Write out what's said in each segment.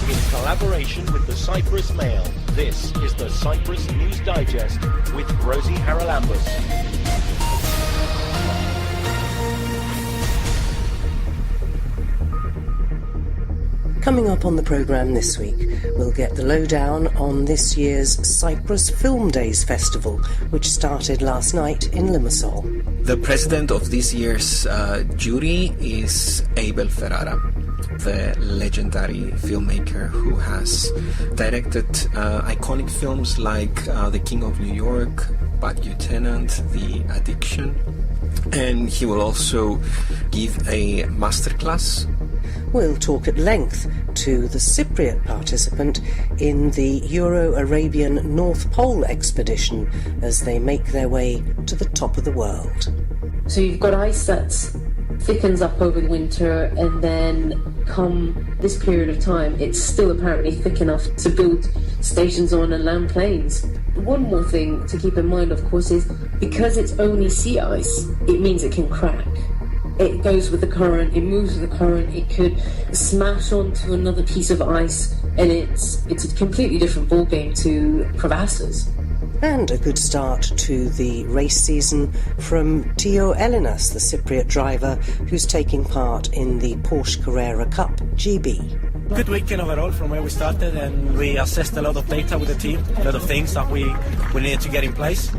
in collaboration with the Cyprus Mail. This is the Cyprus News Digest with Rosie Charalambous. Coming up on the programme this week, we'll get the lowdown on this year's Cyprus Film Days festival, which started last night in Limassol. The president of this year's jury is Abel Ferrara, the legendary filmmaker who has directed iconic films like The King of New York, Bad Lieutenant, The Addiction, and he will also give a masterclass. We'll talk at length to the Cypriot participant in the Euro-Arabian North Pole expedition as they make their way to the top of the world. So you've got ice that thickens up over the winter, and then come this period of time, it's still apparently thick enough to build stations on and land planes. One more thing to keep in mind, of course, is because it's only sea ice, it means it can crack. It goes with the current, it moves with the current, it could smash onto another piece of ice, and it's a completely different ballgame to crevasses. And a good start to the race season from Tio Ellinas, the Cypriot driver who's taking part in the Porsche Carrera Cup GB. Good weekend overall from where we started, and we assessed a lot of data with the team, a lot of things that we needed to get in place.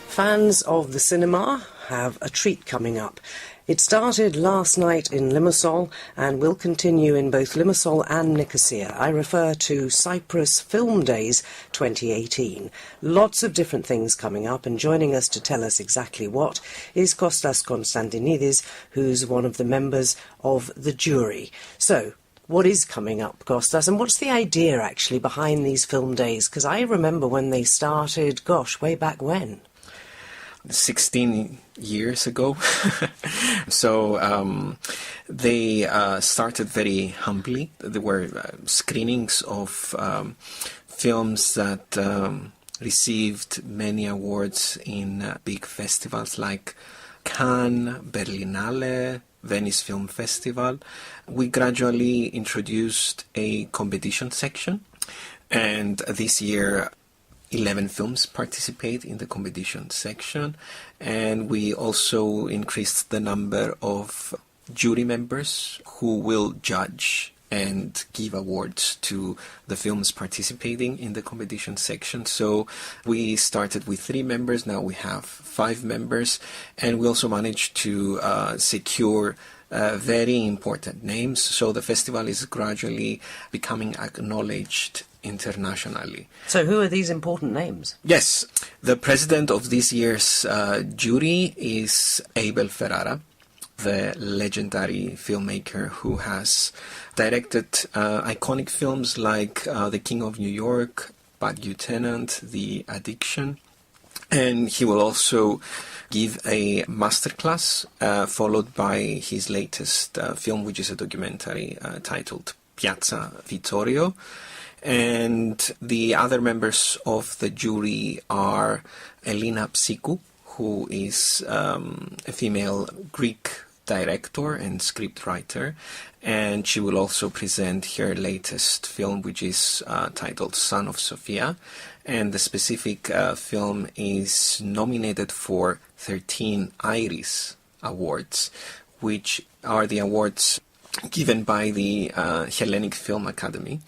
Fans of the cinema have a treat coming up. It started last night in Limassol and will continue in both Limassol and Nicosia. I refer to Cyprus Film Days 2018. Lots of different things coming up, and joining us to tell us exactly what is Kostas Konstantinidis, who's one of the members of the jury. So, what is coming up, Kostas, and what's the idea actually behind these film days? Because I remember when they started, gosh, way back when. 16 years ago. So they started very humbly. There were screenings of films that received many awards in big festivals like Cannes, Berlinale, Venice Film Festival. We gradually introduced a competition section, and this year 11 films participate in the competition section, and we also increased the number of jury members who will judge and give awards to the films participating in the competition section. So we started with 3 members, now we have 5 members, and we also managed to secure very important names, so the festival is gradually becoming acknowledged internationally. So who are these important names? Yes, the president of this year's jury is Abel Ferrara, the legendary filmmaker who has directed iconic films like The King of New York, Bad Lieutenant, The Addiction, and he will also give a masterclass followed by his latest film, which is a documentary titled Piazza Vittorio. And the other members of the jury are Elina Psychou, who is a female Greek director and scriptwriter, and she will also present her latest film, which is titled Son of Sophia, and the specific film is nominated for 13 Iris Awards, which are the awards given by the Hellenic Film Academy.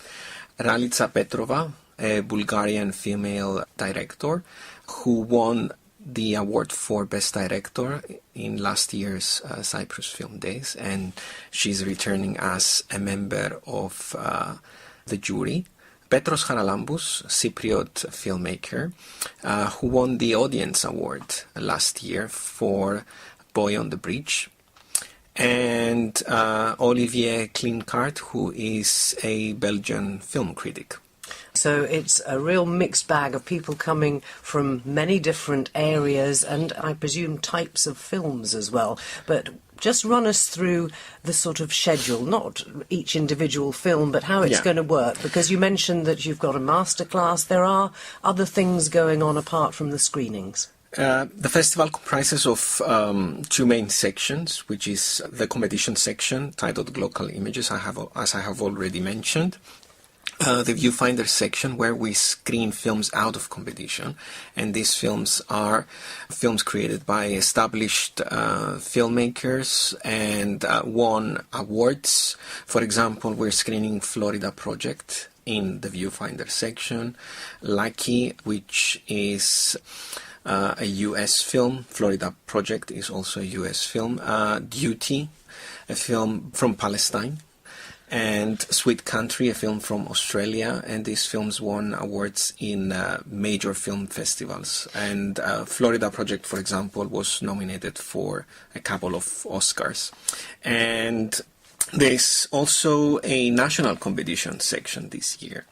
Ralitsa Petrova, a Bulgarian female director, who won the award for Best Director in last year's Cyprus Film Days, and she's returning as a member of the jury. Petros Charalambous, Cypriot filmmaker, who won the Audience Award last year for Boy on the Bridge. And Olivier Klinkart, who is a Belgian film critic. So it's a real mixed bag of people coming from many different areas and I presume types of films as well. But just run us through the sort of schedule, not each individual film, but how it's going to work. Because you mentioned that you've got a masterclass. There are other things going on apart from the screenings. The festival comprises of two main sections, which is the competition section titled Local Images, as I have already mentioned. The Viewfinder section, where we screen films out of competition, and these films are films created by established filmmakers and won awards. For example, we're screening Florida Project in the Viewfinder section, Lucky, which is a US film. Florida Project is also a US film. Duty, a film from Palestine, and Sweet Country, a film from Australia, and these films won awards in major film festivals. And Florida Project, for example, was nominated for a couple of Oscars. And there's also a national competition section this year.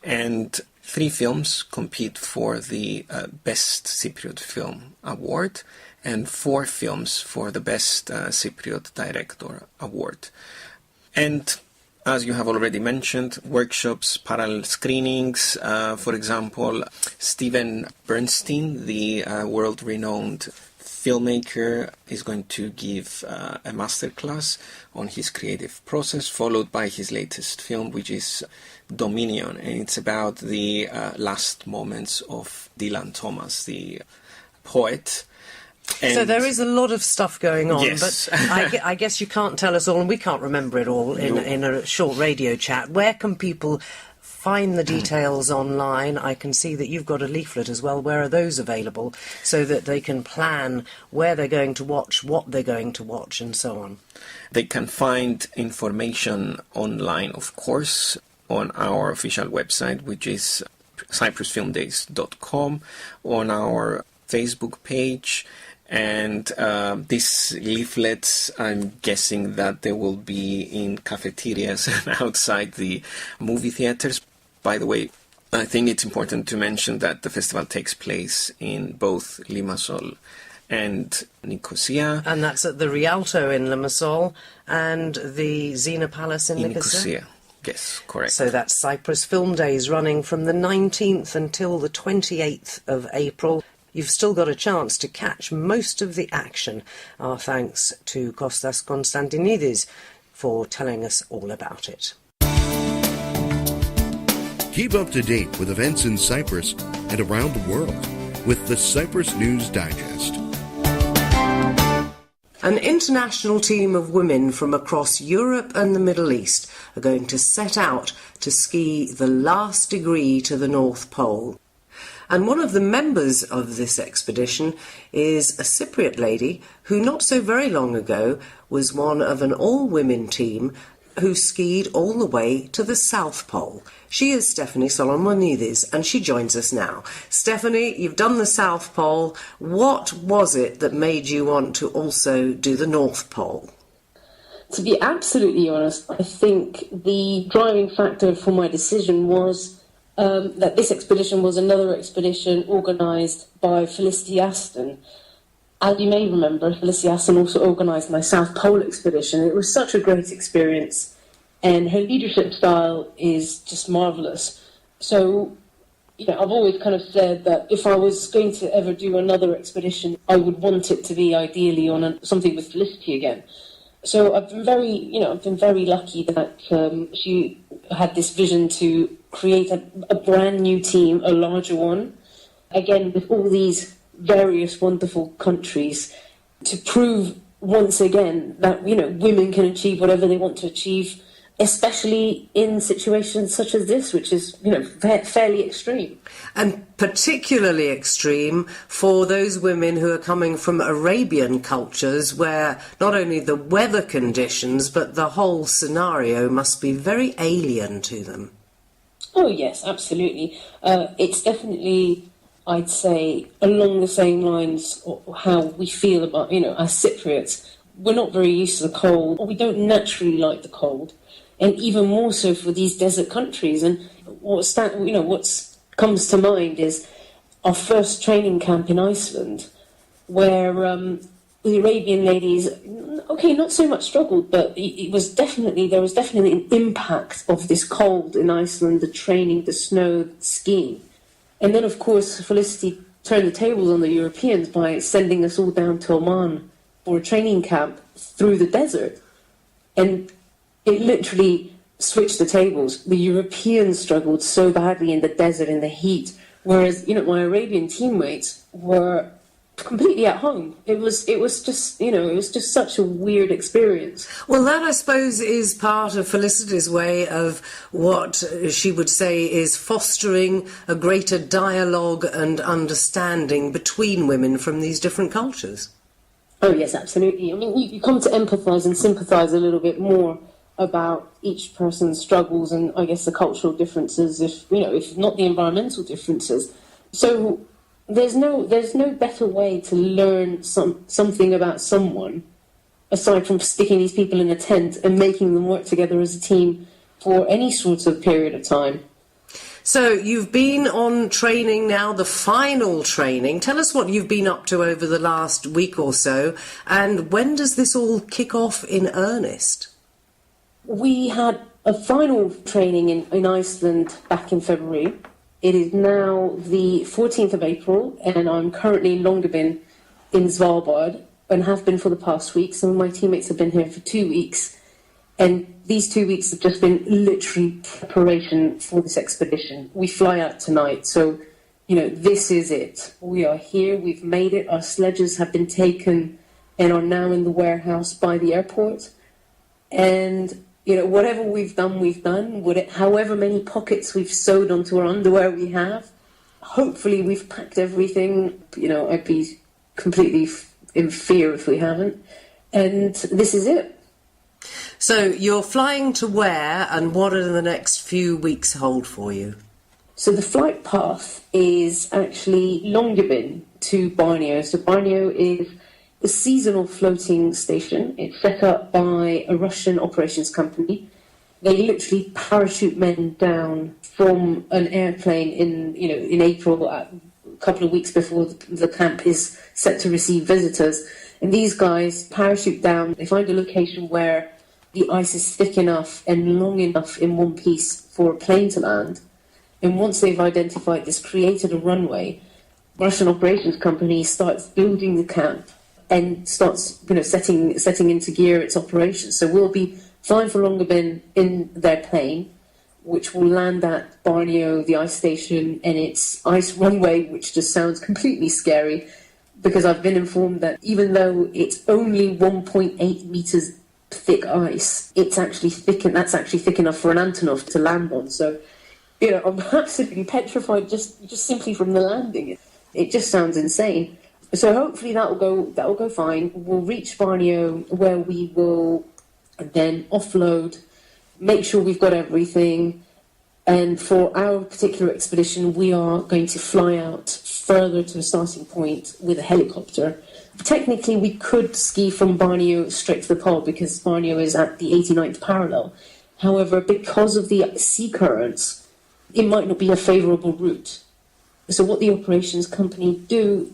And 3 films compete for the Best Cypriot Film Award, and 4 films for the Best Cypriot Director Award. And as you have already mentioned, workshops, parallel screenings. For example, Steven Bernstein, the world-renowned filmmaker, is going to give a masterclass on his creative process, followed by his latest film, which is Dominion, and it's about the last moments of Dylan Thomas, the poet. And so there is a lot of stuff going on, yes. But I guess you can't tell us all, and we can't remember it all in a short radio chat. Where can people find the details online? I can see that you've got a leaflet as well. Where are those available so that they can plan where they're going to watch, what they're going to watch, and so on? They can find information online, of course, on our official website, which is cyprusfilmdays.com, on our Facebook page. And these leaflets, I'm guessing that they will be in cafeterias and outside the movie theaters. By the way, I think it's important to mention that the festival takes place in both Limassol and Nicosia. And that's at the Rialto in Limassol and the Xena Palace in Nicosia? Yes, correct. So that's Cyprus Film Days, running from the 19th until the 28th of April. You've still got a chance to catch most of the action. Our thanks to Kostas Konstantinidis for telling us all about it. Keep up to date with events in Cyprus and around the world with the Cyprus News Digest. An international team of women from across Europe and the Middle East are going to set out to ski the last degree to the North Pole. And one of the members of this expedition is a Cypriot lady who not so very long ago was one of an all-women team who skied all the way to the South Pole. She is Stephanie Solomonidis, and she joins us now. Stephanie, you've done the South Pole. What was it that made you want to also do the North Pole? To be absolutely honest, I think the driving factor for my decision was that this expedition was another expedition organised by Felicity Aston. As you may remember, Felicity Aston also organised my South Pole expedition. It was such a great experience, and her leadership style is just marvellous. So, I've always kind of said that if I was going to ever do another expedition, I would want it to be ideally on something with Felicity again. So I've been very lucky that she had this vision to create a brand new team, a larger one, again with all these various wonderful countries, to prove once again that women can achieve whatever they want to achieve, especially in situations such as this, which is fairly extreme. And particularly extreme for those women who are coming from Arabian cultures, where not only the weather conditions but the whole scenario must be very alien to them. Oh yes, absolutely. It's definitely, I'd say, along the same lines of how we feel about, as Cypriots. We're not very used to the cold, or we don't naturally like the cold, and even more so for these desert countries. And what's comes to mind is our first training camp in Iceland, where the Arabian ladies, not so much struggled, but there was definitely an impact of this cold in Iceland, the training, the snow, skiing. And then, of course, Felicity turn the tables on the Europeans by sending us all down to Oman for a training camp through the desert. And it literally switched the tables. The Europeans struggled so badly in the desert, in the heat, whereas, my Arabian teammates were completely at home. It was just such a weird experience. Well, that, I suppose, is part of Felicity's way of what she would say is fostering a greater dialogue and understanding between women from these different cultures. Oh, yes, absolutely. I mean, you come to empathise and sympathise a little bit more about each person's struggles and, I guess, the cultural differences, if not the environmental differences. So there's no better way to learn something about someone aside from sticking these people in a tent and making them work together as a team for any sort of period of time. So you've been on training now, the final training. Tell us what you've been up to over the last week or so, and when does this all kick off in earnest? We had a final training in Iceland back in February. It is now the 14th of April, and I'm currently in Longyearbyen in Svalbard, and have been for the past week. Some of my teammates have been here for 2 weeks, and these 2 weeks have just been literally preparation for this expedition. We fly out tonight, so, this is it. We are here, we've made it, our sledges have been taken and are now in the warehouse by the airport, and whatever we've done, however many pockets we've sewed onto our underwear we have. Hopefully we've packed everything. I'd be completely in fear if we haven't. And this is it. So you're flying to where, and what do the next few weeks hold for you? So the flight path is actually Longyearbyen to Borneo. So Borneo is a seasonal floating station. It's set up by a Russian operations company. They literally parachute men down from an airplane in April, a couple of weeks before the camp is set to receive visitors. And these guys parachute down. They find a location where the ice is thick enough and long enough in one piece for a plane to land. And once they've identified this, created a runway, Russian operations company starts building the camp and starts, setting into gear its operations. So we'll be flying for Longyearbyen in their plane, which will land at Borneo, the ice station, and its ice runway, which just sounds completely scary, because I've been informed that even though it's only 1.8 meters thick ice, it's actually thick, and that's actually thick enough for an Antonov to land on. So, I'm absolutely petrified just simply from the landing. It just sounds insane. So hopefully that will go fine. We'll reach Borneo, where we will then offload, make sure we've got everything. And for our particular expedition, we are going to fly out further to the starting point with a helicopter. Technically, we could ski from Borneo straight to the pole because Borneo is at the 89th parallel. However, because of the sea currents, it might not be a favourable route. So what the operations company do,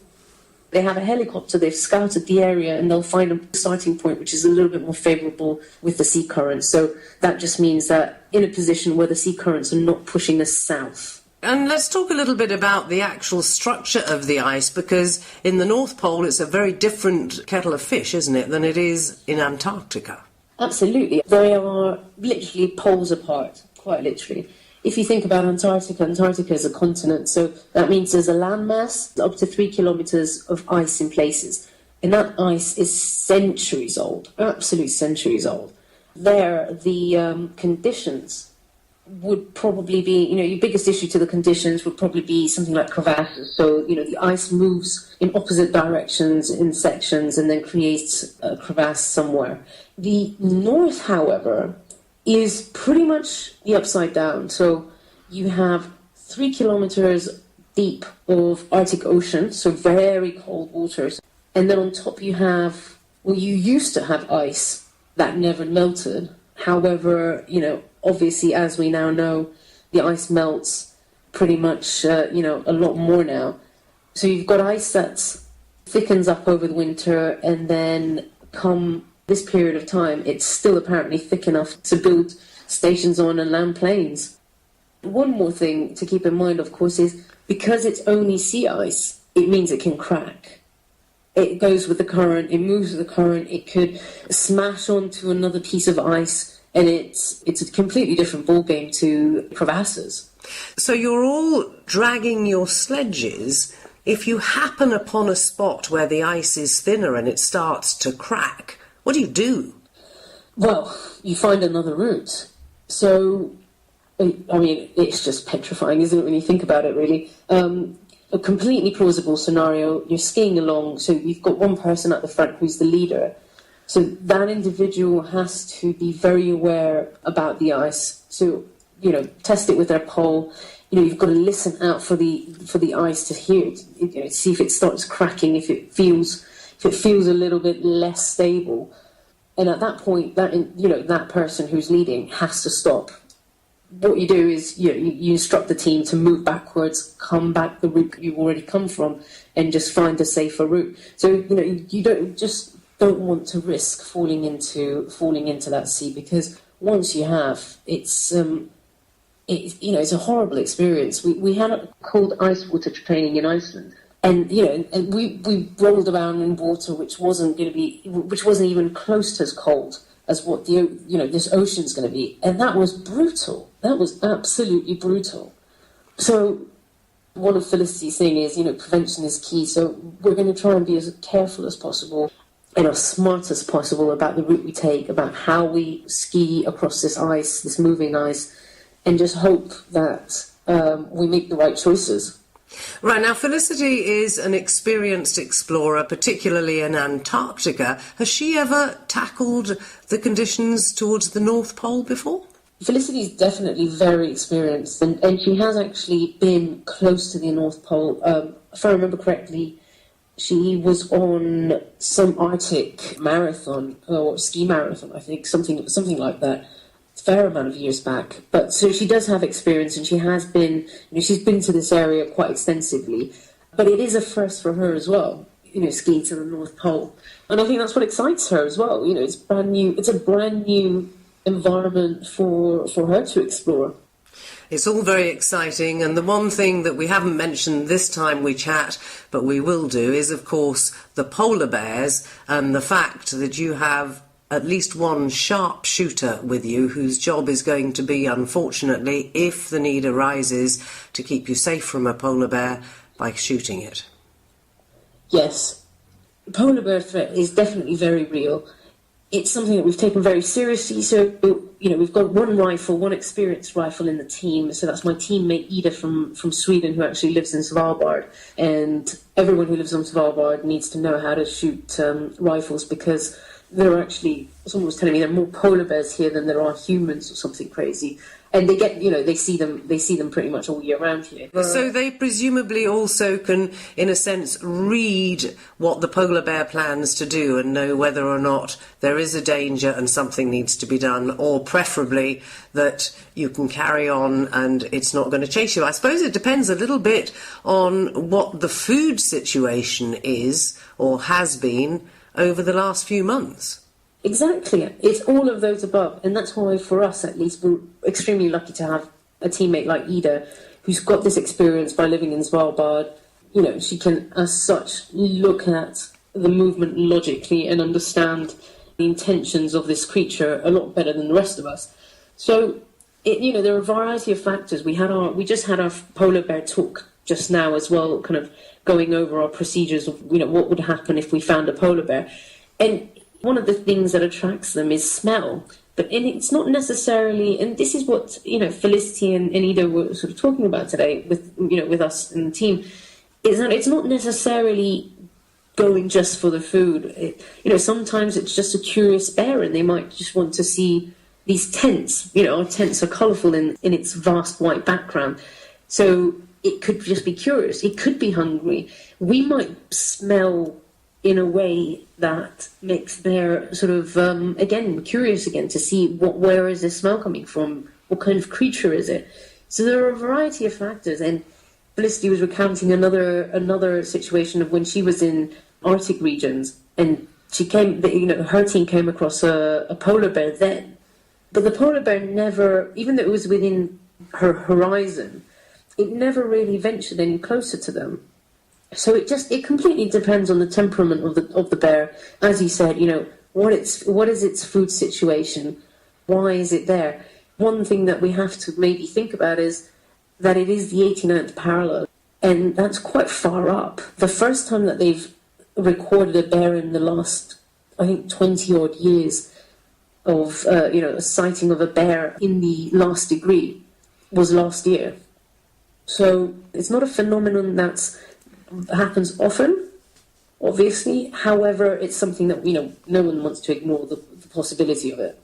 they have a helicopter, they've scouted the area, and they'll find a starting point which is a little bit more favourable with the sea currents. So that just means that in a position where the sea currents are not pushing us south. And let's talk a little bit about the actual structure of the ice, because in the North Pole it's a very different kettle of fish, isn't it, than it is in Antarctica? Absolutely. They are literally poles apart, quite literally. If you think about Antarctica, Antarctica is a continent, so that means there's a landmass up to 3 kilometres of ice in places. And that ice is centuries old, absolute centuries old. There, the conditions would probably be, your biggest issue to the conditions would probably be something like crevasses. So, the ice moves in opposite directions in sections and then creates a crevasse somewhere. The north, however, is pretty much the upside down. So you have 3 kilometers deep of Arctic Ocean, so very cold waters. And then on top you used to have ice that never melted. However, obviously, as we now know, the ice melts pretty much, a lot more now. So you've got ice that thickens up over the winter, and then come this period of time, it's still apparently thick enough to build stations on and land planes. One more thing to keep in mind, of course, is because it's only sea ice, it means it can crack. It goes with the current, it moves with the current, it could smash onto another piece of ice, and it's a completely different ballgame to crevasses. So you're all dragging your sledges. If you happen upon a spot where the ice is thinner and it starts to crack, what do you do? Well, you find another route. So, I mean, it's just petrifying, isn't it, when you think about it, really? A completely plausible scenario, you're skiing along, so you've got one person at the front who's the leader. So that individual has to be very aware about the ice. So, test it with their pole. You've got to listen out for the ice to hear it, see if it starts cracking, if it feels a little bit less stable. And at that point, that person who's leading has to stop. What you do is you instruct the team to move backwards, come back the route you've already come from, and just find a safer route. So you don't want to risk falling into that sea, because once you have, it's a horrible experience. We had a cold ice water training in Iceland, and we rolled around in water which wasn't even close to as cold as what this ocean's going to be, and that was brutal. That was absolutely brutal. So one of Felicity's thing is, prevention is key. So we're going to try and be as careful as possible and as smart as possible about the route we take, about how we ski across this ice, this moving ice, and just hope that we make the right choices. Right, now Felicity is an experienced explorer, particularly in Antarctica. Has she ever tackled the conditions towards the North Pole before? Felicity's definitely very experienced, and she has actually been close to the North Pole. If I remember correctly, she was on some Arctic marathon, or ski marathon, I think, something like that. Fair amount of years back, but so she does have experience, and she has been, she's been to this area quite extensively. But it is a first for her as well, skiing to the North Pole, and I think that's what excites her as well. It's brand new. It's a brand new environment for her to explore. It's all very exciting, and the one thing that we haven't mentioned this time we chat, but we will do, is of course the polar bears, and the fact that you have at least one sharpshooter with you whose job is going to be, unfortunately, if the need arises, to keep you safe from a polar bear by shooting it. Yes, the polar bear threat is definitely very real. It's something that we've taken very seriously. So, we've got one experienced rifle in the team. So that's my teammate Ida from Sweden, who actually lives in Svalbard. And everyone who lives on Svalbard needs to know how to shoot rifles, because there are actually, someone was telling me, there are more polar bears here than there are humans, or something crazy. And they get, they see them pretty much all year round here. So they presumably also can, in a sense, read what the polar bear plans to do and know whether or not there is a danger and something needs to be done, or preferably that you can carry on and it's not going to chase you. I suppose it depends a little bit on what the food situation is, or has been, over the last few months. Exactly. It's all of those above, and that's why, for us at least, we're extremely lucky to have a teammate like Ida, who's got this experience by living in Svalbard. She can, as such, look at the movement logically and understand the intentions of this creature a lot better than the rest of us. So, there are a variety of factors. We just had our polar bear talk just now as well, kind of going over our procedures of, what would happen if we found a polar bear. And one of the things that attracts them is smell. But it's not necessarily, and this is what, Felicity and Ida were sort of talking about today with us and the team, is that it's not necessarily going just for the food. Sometimes it's just a curious bear, and they might just want to see these tents. Our tents are colourful in its vast white background. So it could just be curious. It could be hungry. We might smell in a way that makes bear sort of, again, curious again to see where is this smell coming from? What kind of creature is it? So there are a variety of factors. And Felicity was recounting another situation of when she was in Arctic regions, and her team came across a polar bear then. But the polar bear never, even though it was within her horizon, it never really ventured any closer to them. So it completely depends on the temperament of the bear. As you said, what is its food situation? Why is it there? One thing that we have to maybe think about is that it is the 89th parallel, and that's quite far up. The first time that they've recorded a bear in the last, I think, 20-odd years of, a sighting of a bear in the last degree was last year. So it's not a phenomenon that happens often, obviously. However, it's something that, no one wants to ignore the possibility of it.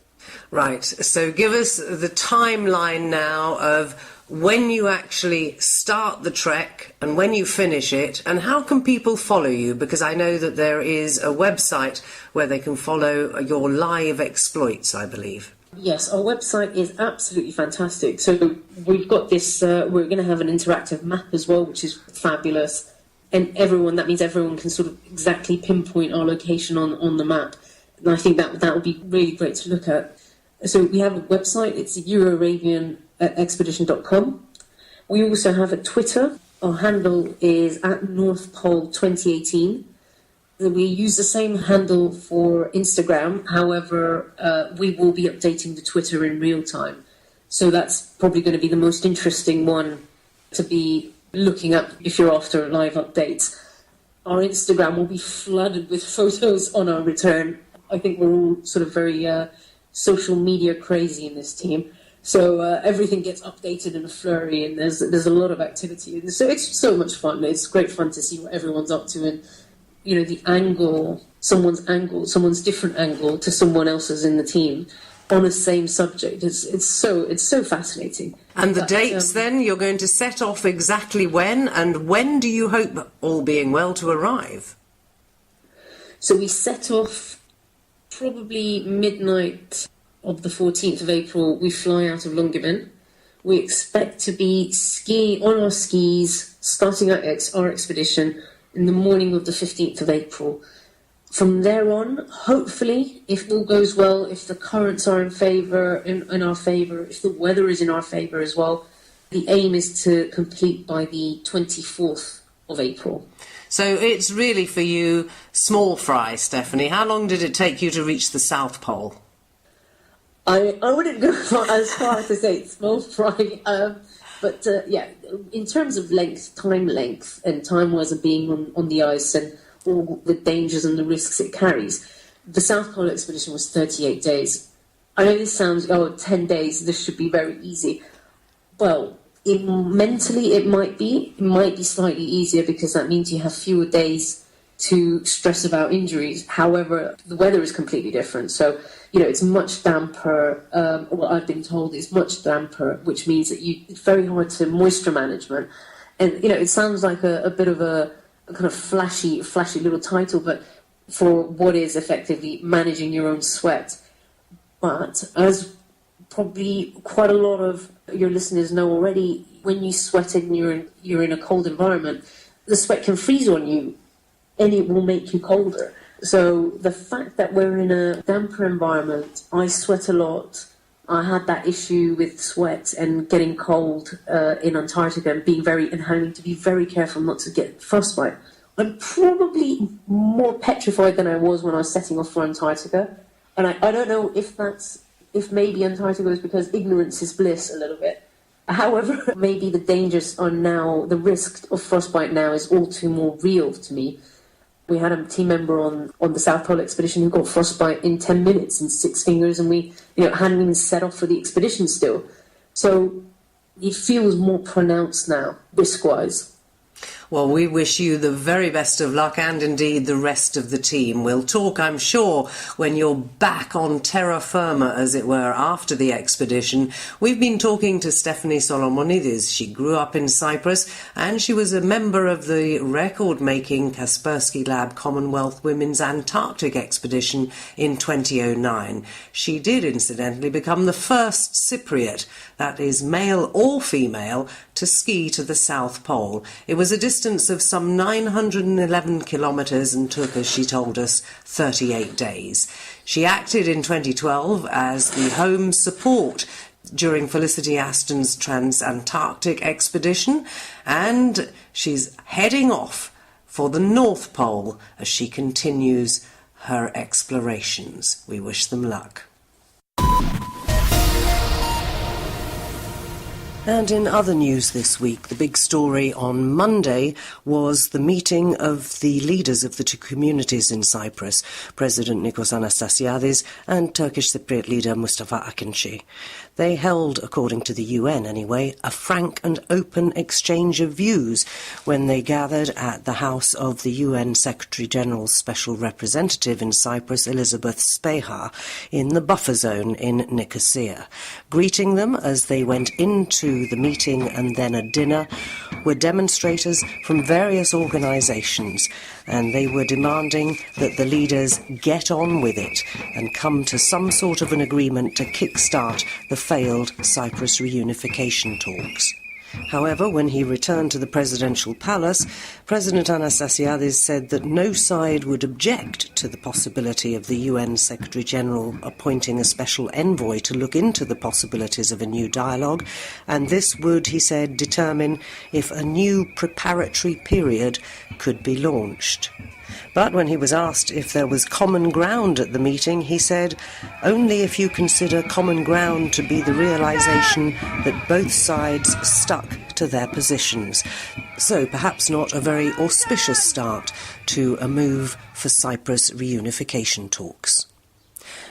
Right, so give us the timeline now of when you actually start the trek and when you finish it, and how can people follow you? Because I know that there is a website where they can follow your live exploits, I believe. Yes, our website is absolutely fantastic. So we've got this, we're going to have an interactive map as well, which is fabulous. And that means everyone can sort of exactly pinpoint our location on the map. And I think that would be really great to look at. So we have a website, it's EuroArabianExpedition.com. We also have a Twitter. Our handle is at North Pole 2018. We use the same handle for Instagram. However, we will be updating the Twitter in real time. So that's probably going to be the most interesting one to be looking at if you're after live updates. Our Instagram will be flooded with photos on our return. I think we're all sort of very social media crazy in this team. So everything gets updated in a flurry, and there's a lot of activity. And so it's so much fun. It's great fun to see what everyone's up to, and the angle, someone's different angle to someone else's in the team on the same subject. It's so fascinating. And the dates then, you're going to set off exactly when, and when do you hope, all being well, to arrive? So we set off probably midnight of the 14th of April. We fly out of Longyearbyen. We expect to be on our skis, starting our expedition in the morning of the 15th of April. From there on, hopefully, if all goes well, if the currents are in our favour, if the weather is in our favour as well, the aim is to complete by the 24th of April. So it's really for you small fry, Stephanie. How long did it take you to reach the South Pole? I wouldn't go as far as to say it's small fry, but in terms of time length, and time-wise of being on the ice and all the dangers and the risks it carries, the South Pole expedition was 38 days. I know this sounds, 10 days, this should be very easy. Well, mentally it might be slightly easier, because that means you have fewer days to stress about injuries. However, the weather is completely different. So, it's much damper. I've been told it's much damper, which means that it's very hard to moisture management. And, it sounds like a bit of a kind of flashy little title, but for what is effectively managing your own sweat. But as probably quite a lot of your listeners know already, when you sweat and you're in a cold environment, the sweat can freeze on you, and it will make you colder. So the fact that we're in a damper environment, I sweat a lot. I had that issue with sweat and getting cold in Antarctica, and having to be very careful not to get frostbite. I'm probably more petrified than I was when I was setting off for Antarctica, and I don't know if maybe Antarctica is because ignorance is bliss a little bit. However, maybe the dangers are now, the risk of frostbite now is all too more real to me. We had a team member on the South Pole expedition who got frostbite in 10 minutes in 6 fingers, and we hadn't even set off for the expedition still. So it feels more pronounced now, risk-wise. Well, we wish you the very best of luck, and indeed the rest of the team. We'll talk, I'm sure, when you're back on terra firma, as it were, after the expedition. We've been talking to Stephanie Solomonides. She grew up in Cyprus, and she was a member of the record-making Kaspersky Lab Commonwealth Women's Antarctic Expedition in 2009. She did, incidentally, become the first Cypriot, that is male or female, to ski to the South Pole. It was a distance of some 911 kilometres and took, as she told us, 38 days. She acted in 2012 as the home support during Felicity Aston's Trans-Antarctic expedition, and she's heading off for the North Pole as she continues her explorations. We wish them luck. And in other news this week, the big story on Monday was the meeting of the leaders of the two communities in Cyprus, President Nikos Anastasiadis and Turkish Cypriot leader Mustafa Akinci. They held, according to the UN anyway, a frank and open exchange of views when they gathered at the house of the UN Secretary-General's Special Representative in Cyprus, Elizabeth Speha, in the buffer zone in Nicosia. Greeting them as they went into the meeting and then a dinner were demonstrators from various organisations, and they were demanding that the leaders get on with it and come to some sort of an agreement to kickstart the failed Cyprus reunification talks. However, when he returned to the presidential palace, President Anastasiadis said that no side would object to the possibility of the UN Secretary-General appointing a special envoy to look into the possibilities of a new dialogue, and this would, he said, determine if a new preparatory period could be launched. But when he was asked if there was common ground at the meeting, he said, only if you consider common ground to be the realisation that both sides stuck to their positions. So perhaps not a very auspicious start to a move for Cyprus reunification talks.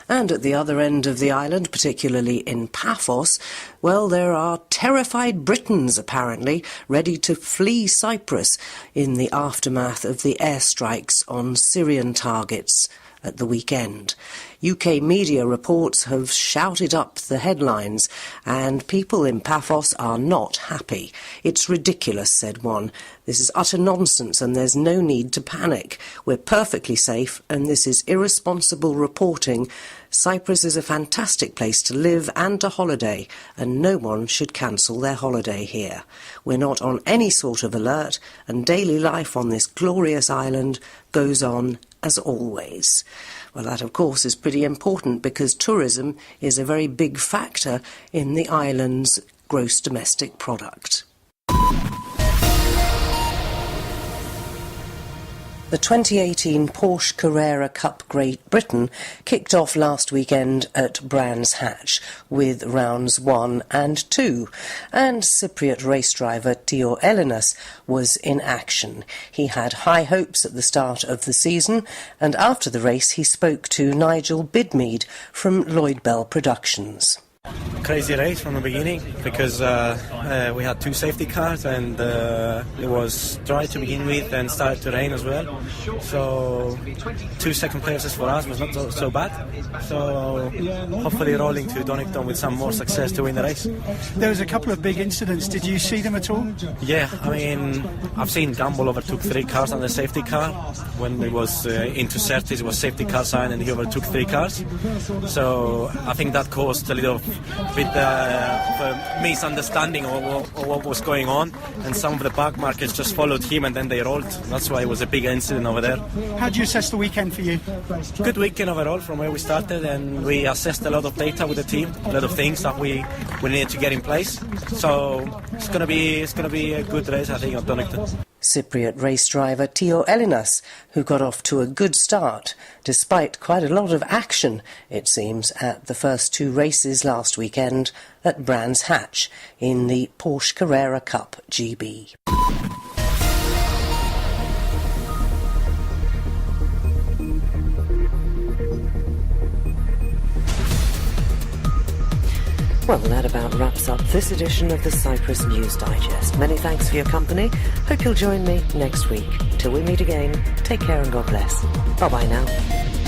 And at the other end of the island, particularly in Paphos, well, there are terrified Britons, apparently, ready to flee Cyprus in the aftermath of the airstrikes on Syrian targets at the weekend. UK media reports have shouted up the headlines, and people in Paphos are not happy. It's ridiculous, said one. This is utter nonsense and there's no need to panic. We're perfectly safe and this is irresponsible reporting. Cyprus is a fantastic place to live and to holiday, and no one should cancel their holiday here. We're not on any sort of alert, and daily life on this glorious island goes on as always. Well, that, of course, is pretty important because tourism is a very big factor in the island's gross domestic product. The 2018 Porsche Carrera Cup Great Britain kicked off last weekend at Brands Hatch with rounds 1 and 2, and Cypriot race driver Tio Ellinas was in action. He had high hopes at the start of the season, and after the race he spoke to Nigel Bidmead from Lloyd Bell Productions. Crazy race from the beginning because we had two safety cars and it was dry to begin with and started to rain as well. So 2 second places for us was not so bad. So hopefully rolling to Donington with some more success to win the race. There was a couple of big incidents. Did you see them at all? Yeah, I mean, I've seen Gamble overtook 3 cars on the safety car. When it was into Certis, it was safety car sign and he overtook 3 cars. So I think that caused a little bit misunderstanding of what was going on, and some of the back markets just followed him and then they rolled. That's why it was a big incident over there. How do you assess the weekend for you? Good weekend overall from where we started, and we assessed a lot of data with the team, a lot of things that we needed to get in place. So it's gonna be a good race, I think, at Donington. Cypriot race driver Tio Ellinas, who got off to a good start, despite quite a lot of action, it seems, at the first 2 races last weekend at Brands Hatch in the Porsche Carrera Cup GB. Well, that about wraps up this edition of the Cyprus News Digest. Many thanks for your company. Hope you'll join me next week. Till we meet again, take care and God bless. Bye-bye now.